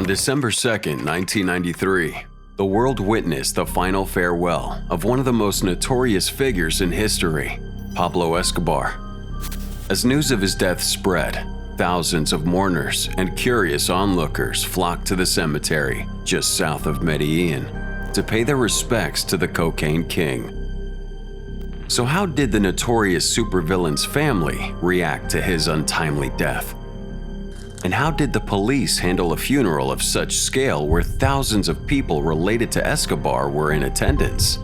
On December 2, 1993, the world witnessed the final farewell of one of the most notorious figures in history, Pablo Escobar. As news of his death spread, thousands of mourners and curious onlookers flocked to the cemetery just south of Medellin to pay their respects to the cocaine king. So how did the notorious supervillain's family react to his untimely death? And how did the police handle a funeral of such scale where thousands of people related to Escobar were in attendance?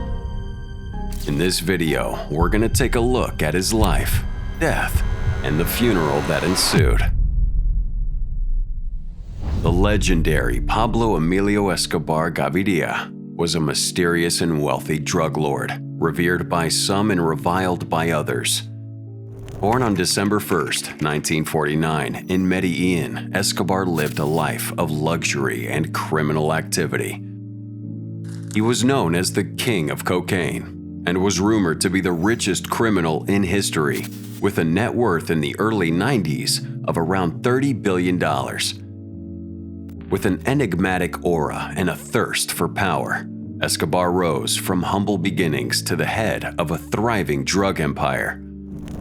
In this video, we're going to take a look at his life, death, and the funeral that ensued. The legendary Pablo Emilio Escobar Gaviria was a mysterious and wealthy drug lord, revered by some and reviled by others. Born on December 1, 1949, in Medellin, Escobar lived a life of luxury and criminal activity. He was known as the King of Cocaine and was rumored to be the richest criminal in history, with a net worth in the early 90s of around $30 billion. With an enigmatic aura and a thirst for power, Escobar rose from humble beginnings to the head of a thriving drug empire.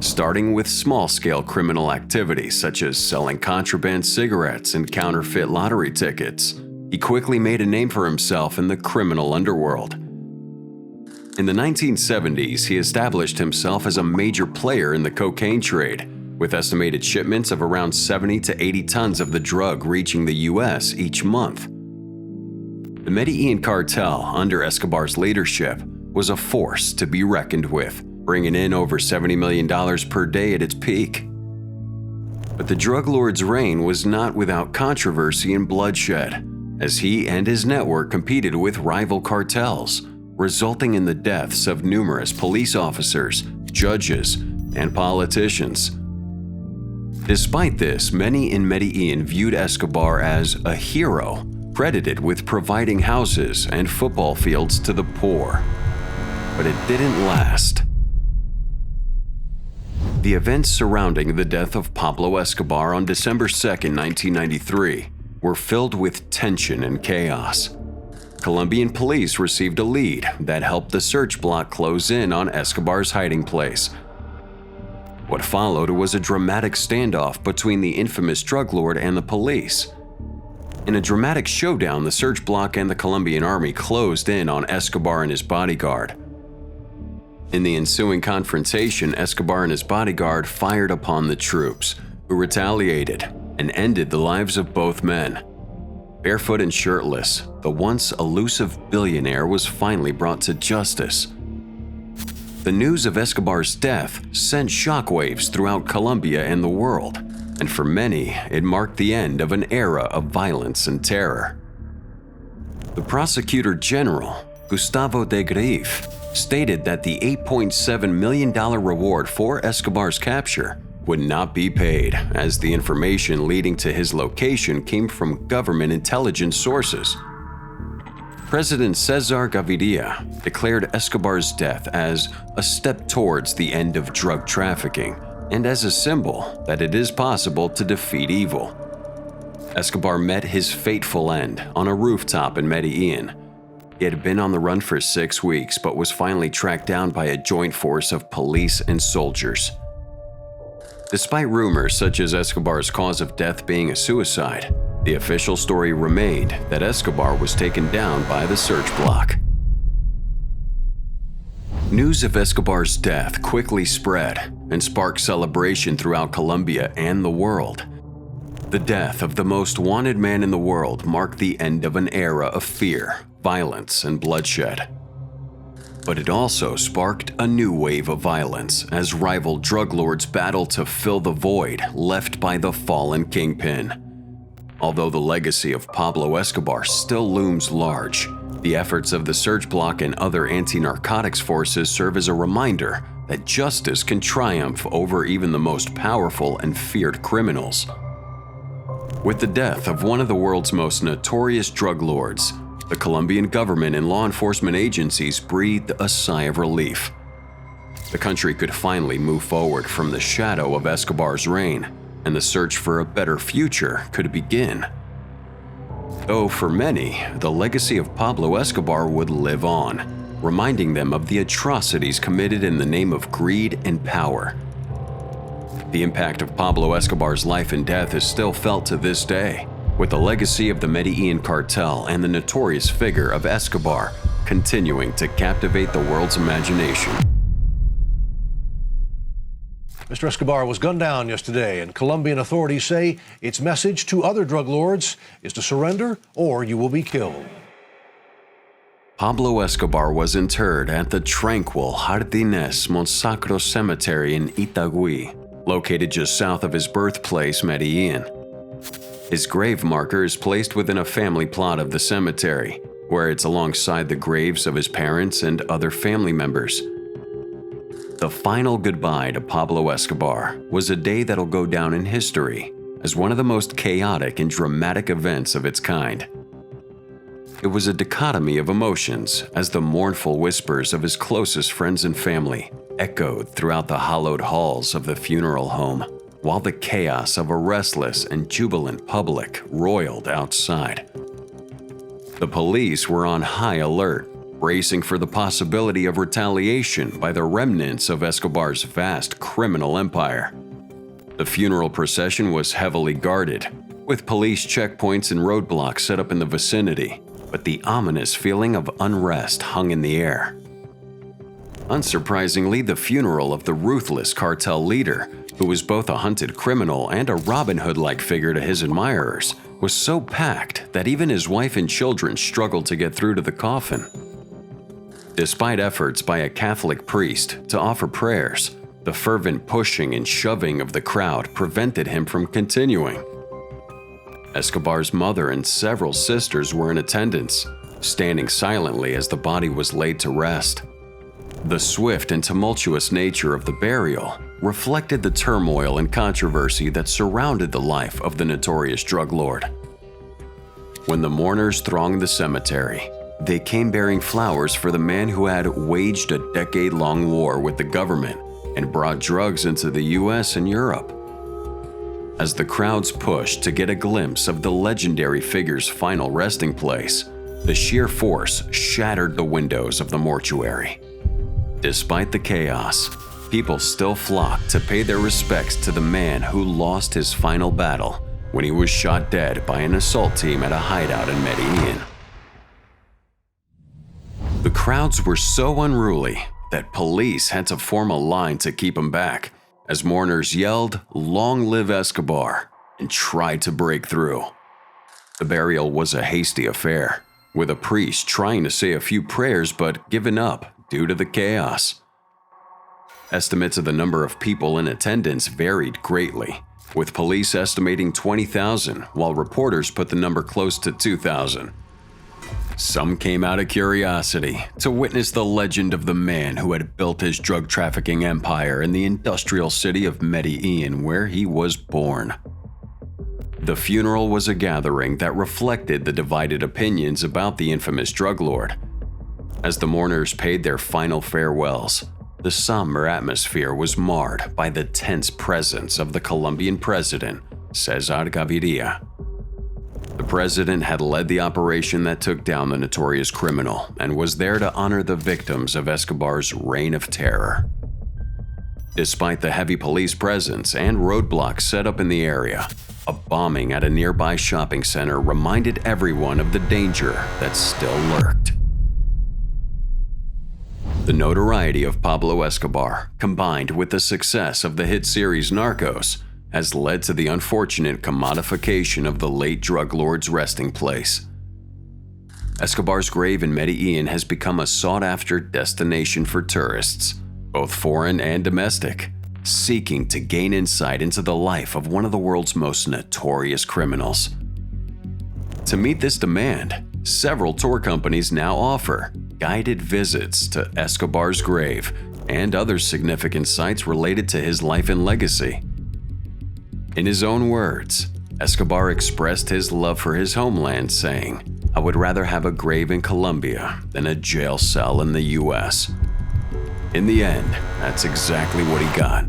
Starting with small-scale criminal activities such as selling contraband cigarettes and counterfeit lottery tickets, he quickly made a name for himself in the criminal underworld. In the 1970s, he established himself as a major player in the cocaine trade, with estimated shipments of around 70 to 80 tons of the drug reaching the U.S. each month. The Medellin cartel, under Escobar's leadership, was a force to be reckoned with, bringing in over $70 million per day at its peak. But the drug lord's reign was not without controversy and bloodshed, as he and his network competed with rival cartels, resulting in the deaths of numerous police officers, judges, and politicians. Despite this, many in Medellin viewed Escobar as a hero, credited with providing houses and football fields to the poor. But it didn't last. The events surrounding the death of Pablo Escobar on December 2, 1993, were filled with tension and chaos. Colombian police received a lead that helped the search block close in on Escobar's hiding place. What followed was a dramatic standoff between the infamous drug lord and the police. In a dramatic showdown, the search block and the Colombian army closed in on Escobar and his bodyguard. In the ensuing confrontation, Escobar and his bodyguard fired upon the troops, who retaliated and ended the lives of both men. Barefoot and shirtless, the once elusive billionaire was finally brought to justice. The news of Escobar's death sent shockwaves throughout Colombia and the world, and for many, it marked the end of an era of violence and terror. The prosecutor general, Gustavo de Greif, stated that the $8.7 million reward for Escobar's capture would not be paid, as the information leading to his location came from government intelligence sources. President Cesar Gaviria declared Escobar's death as a step towards the end of drug trafficking and as a symbol that it is possible to defeat evil. Escobar met his fateful end on a rooftop in Medellin. He had been on the run for 6 weeks but was finally tracked down by a joint force of police and soldiers. Despite rumors such as Escobar's cause of death being a suicide, the official story remained that Escobar was taken down by the search block. News of Escobar's death quickly spread and sparked celebration throughout Colombia and the world. The death of the most wanted man in the world marked the end of an era of fear, violence, and bloodshed. But it also sparked a new wave of violence as rival drug lords battled to fill the void left by the fallen kingpin. Although the legacy of Pablo Escobar still looms large, the efforts of the search block and other anti-narcotics forces serve as a reminder that justice can triumph over even the most powerful and feared criminals. With the death of one of the world's most notorious drug lords, the Colombian government and law enforcement agencies breathed a sigh of relief. The country could finally move forward from the shadow of Escobar's reign, and the search for a better future could begin. Though for many, the legacy of Pablo Escobar would live on, reminding them of the atrocities committed in the name of greed and power. The impact of Pablo Escobar's life and death is still felt to this day, with the legacy of the Medellin cartel and the notorious figure of Escobar continuing to captivate the world's imagination. Mr. Escobar was gunned down yesterday, and Colombian authorities say its message to other drug lords is to surrender or you will be killed. Pablo Escobar was interred at the tranquil Jardines Montsacro Cemetery in Itagüí, located just south of his birthplace, Medellin. His grave marker is placed within a family plot of the cemetery, where it's alongside the graves of his parents and other family members. The final goodbye to Pablo Escobar was a day that'll go down in history as one of the most chaotic and dramatic events of its kind. It was a dichotomy of emotions as the mournful whispers of his closest friends and family echoed throughout the hallowed halls of the funeral home, while the chaos of a restless and jubilant public roiled outside. The police were on high alert, bracing for the possibility of retaliation by the remnants of Escobar's vast criminal empire. The funeral procession was heavily guarded, with police checkpoints and roadblocks set up in the vicinity, but the ominous feeling of unrest hung in the air. Unsurprisingly, the funeral of the ruthless cartel leader, who was both a hunted criminal and a Robin Hood-like figure to his admirers, was so packed that even his wife and children struggled to get through to the coffin. Despite efforts by a Catholic priest to offer prayers, the fervent pushing and shoving of the crowd prevented him from continuing. Escobar's mother and several sisters were in attendance, standing silently as the body was laid to rest. The swift and tumultuous nature of the burial reflected the turmoil and controversy that surrounded the life of the notorious drug lord. When the mourners thronged the cemetery, they came bearing flowers for the man who had waged a decade-long war with the government and brought drugs into the US and Europe. As the crowds pushed to get a glimpse of the legendary figure's final resting place, the sheer force shattered the windows of the mortuary. Despite the chaos, people still flocked to pay their respects to the man who lost his final battle when he was shot dead by an assault team at a hideout in Medellin. The crowds were so unruly that police had to form a line to keep them back, as mourners yelled, "Long live Escobar," and tried to break through. The burial was a hasty affair, with a priest trying to say a few prayers but giving up due to the chaos. Estimates of the number of people in attendance varied greatly, with police estimating 20,000, while reporters put the number close to 2,000. Some came out of curiosity to witness the legend of the man who had built his drug trafficking empire in the industrial city of Medellin, where he was born. The funeral was a gathering that reflected the divided opinions about the infamous drug lord. As the mourners paid their final farewells, the somber atmosphere was marred by the tense presence of the Colombian president, Cesar Gaviria. The president had led the operation that took down the notorious criminal and was there to honor the victims of Escobar's reign of terror. Despite the heavy police presence and roadblocks set up in the area, a bombing at a nearby shopping center reminded everyone of the danger that still lurked. The notoriety of Pablo Escobar, combined with the success of the hit series Narcos, has led to the unfortunate commodification of the late drug lord's resting place. Escobar's grave in Medellin has become a sought-after destination for tourists, both foreign and domestic, seeking to gain insight into the life of one of the world's most notorious criminals. To meet this demand, several tour companies now offer guided visits to Escobar's grave and other significant sites related to his life and legacy. In his own words, Escobar expressed his love for his homeland, saying, "I would rather have a grave in Colombia than a jail cell in the US." In the end, that's exactly what he got.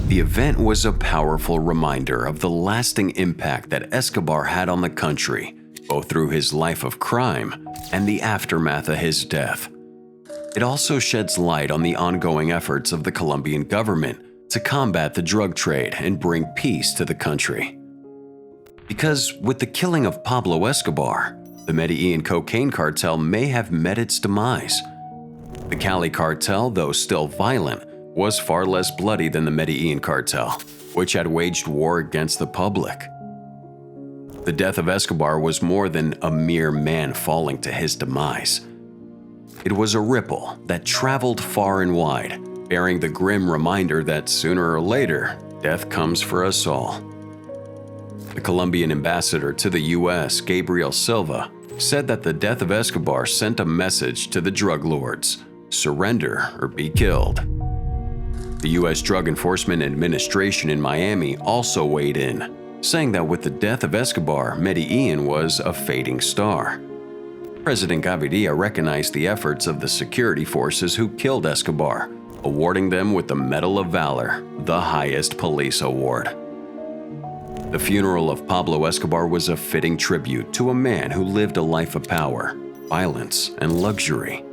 The event was a powerful reminder of the lasting impact that Escobar had on the country, both through his life of crime and the aftermath of his death. It also sheds light on the ongoing efforts of the Colombian government to combat the drug trade and bring peace to the country. Because with the killing of Pablo Escobar, the Medellin cocaine cartel may have met its demise. The Cali cartel, though still violent, was far less bloody than the Medellin cartel, which had waged war against the public. The death of Escobar was more than a mere man falling to his demise. It was a ripple that traveled far and wide, bearing the grim reminder that sooner or later, death comes for us all. The Colombian ambassador to the U.S., Gabriel Silva, said that the death of Escobar sent a message to the drug lords: surrender or be killed. The U.S. Drug Enforcement Administration in Miami also weighed in, saying that with the death of Escobar, Medellin was a fading star. President Gaviria recognized the efforts of the security forces who killed Escobar, awarding them with the Medal of Valor, the highest police award. The funeral of Pablo Escobar was a fitting tribute to a man who lived a life of power, violence, and luxury.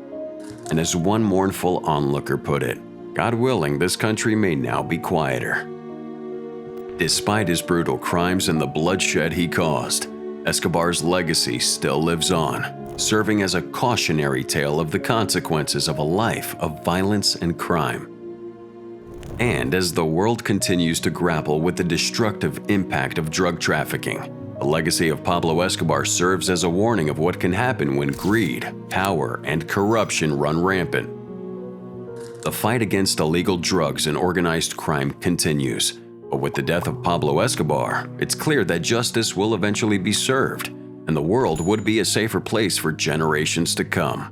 And as one mournful onlooker put it, God willing, this country may now be quieter. Despite his brutal crimes and the bloodshed he caused, Escobar's legacy still lives on, serving as a cautionary tale of the consequences of a life of violence and crime. And as the world continues to grapple with the destructive impact of drug trafficking, the legacy of Pablo Escobar serves as a warning of what can happen when greed, power, and corruption run rampant. The fight against illegal drugs and organized crime continues, but with the death of Pablo Escobar, it's clear that justice will eventually be served, and the world would be a safer place for generations to come.